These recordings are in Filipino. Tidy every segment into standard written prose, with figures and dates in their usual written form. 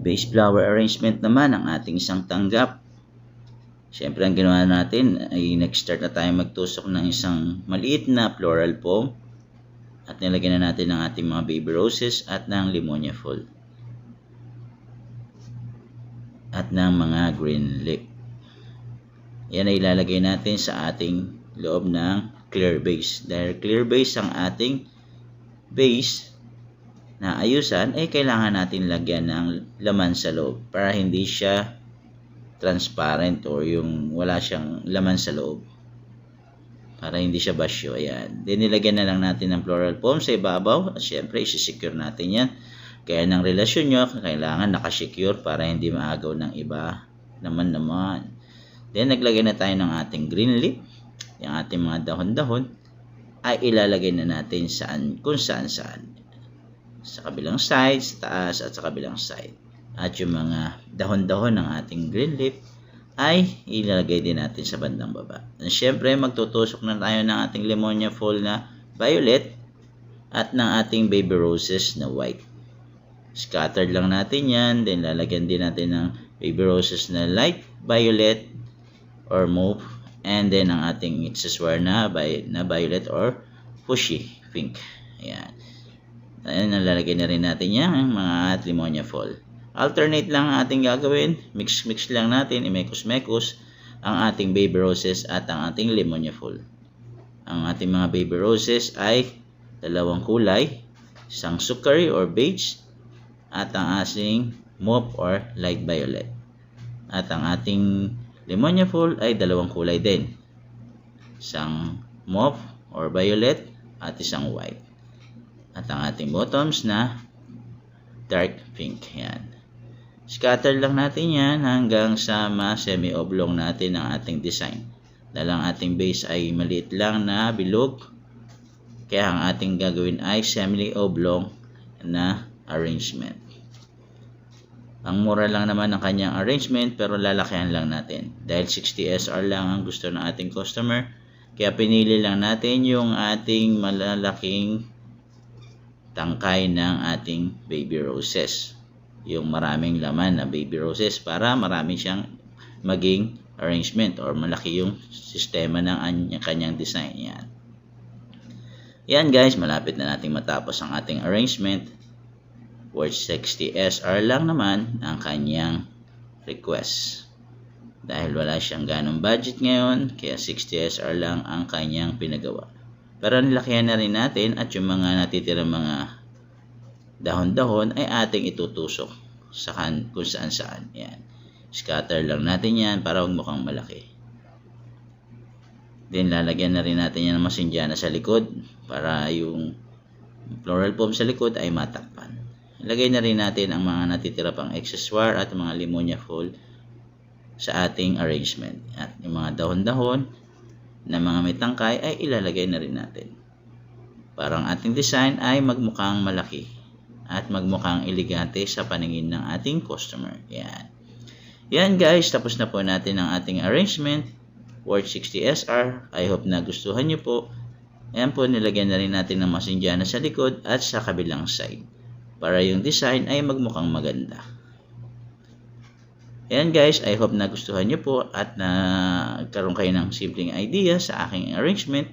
Base flower arrangement naman ang ating isang tanggap. Siyempre ang ginawa natin ay nag-start na tayo magtusok ng isang maliit na floral foam at nilagyan na natin ng ating mga baby roses at ng Limonia Fall at ng mga green leaf. Yan ay ilalagay natin sa ating loob ng clear base. Dahil clear base ang ating base na ayusan, ay kailangan natin lagyan ng laman sa loob para hindi siya transparent or yung wala siyang laman sa loob, para hindi siya basyo. Ayan. Then nilagyan na lang natin ng floral foam sa ibabaw at syempre isi-secure natin yan. Kaya ng relasyon nyo kailangan nakasecure para hindi maagaw ng iba naman. Then naglagay na tayo ng ating green leaf. Yung ating mga dahon-dahon ay ilalagay na natin kung saan. Sa kabilang side, sa taas at sa kabilang side. At yung mga dahon-dahon ng ating green leaf ay ilalagay din natin sa bandang baba. And syempre magtutusok na tayo ng ating Limonia Fall na violet at ng ating baby roses na white. Scattered lang natin yan. Then lalagyan din natin ng baby roses na light violet or mauve. And then ang ating accessoire na violet or pushy pink. Ayan. Ayan, nalalagay na rin natin yan mga Limonia Fall. Alternate lang ang ating gagawin. Mix lang natin. Imekos-mekos ang ating baby roses at ang ating Limonia Fall. Ang ating mga baby roses ay dalawang kulay. Isang sukari or beige at ang ating mauve or light violet. At ang ating Limonia Fall ay dalawang kulay din. Isang mauve or violet at isang white. At ang ating bottoms na dark pink. Yan. Scatter lang natin yan hanggang sa semi-oblong natin ang ating design. Dahil ang ating base ay maliit lang na bilog. Kaya ang ating gagawin ay semi-oblong na arrangement. Ang mura lang naman ng kanyang arrangement pero lalakihan lang natin. Dahil 60 SR lang ang gusto ng ating customer. Kaya pinili lang natin yung ating malalaking tangkay ng ating baby roses. Yung maraming laman na baby roses para marami siyang maging arrangement or malaki yung sistema ng kanyang design. Yan. Yan guys, malapit na nating matapos ang ating arrangement. Worth 60 SR lang naman ang kanyang request. Dahil wala siyang ganong budget ngayon, kaya 60 SR lang ang kanyang pinagawa. Pero nilakihan na rin natin at yung mga natitirang mga dahon-dahon ay ating itutusok kung saan. Yan. Scatter lang natin yan para huwag mukhang malaki. Then lalagyan na rin natin yan ng masindyana sa likod para yung floral foam sa likod ay matakpan. Ilagay na rin natin ang mga natitira pang accessoire at mga Limonia Fall sa ating arrangement. At yung mga dahon-dahon na mga may tangkay ay ilalagay na rin natin. Para ang ating design ay magmukhang malaki at magmukhang elegante sa paningin ng ating customer. Yan. Yan guys, tapos na po natin ang ating arrangement. Worth 60 SR. I hope na gustuhan nyo po. Yan po, nilagyan na rin natin ng masindyana sa likod at sa kabilang side. Para yung design ay magmukhang maganda. Yan guys, I hope na gustuhan nyo po at nagkaroon kayo ng simpleng idea sa aking arrangement.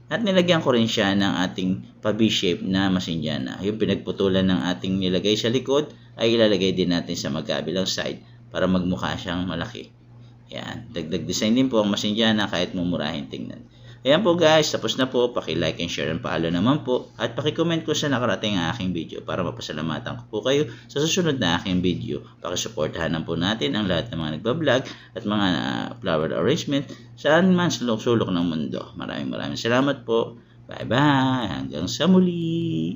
At nilagyan ko rin siya ng ating pa-V-shape na masindyana. Yung pinagputulan ng ating nilagay sa likod ay ilalagay din natin sa magkabilang side para magmukha siyang malaki. Yan. Dagdag design din po ang masindyana kahit mumurahin tingnan. Ayan po guys, tapos na po. Paki-like and share and follow naman po. At paki-comment ko sa nakarating ang aking video para mapasalamatan ko po kayo sa susunod na aking video. Pakisuportahan na po natin ang lahat ng mga nagbablog at mga flower arrangement saan man sa sulok ng mundo. Maraming salamat po. Bye bye. Hanggang sa muli.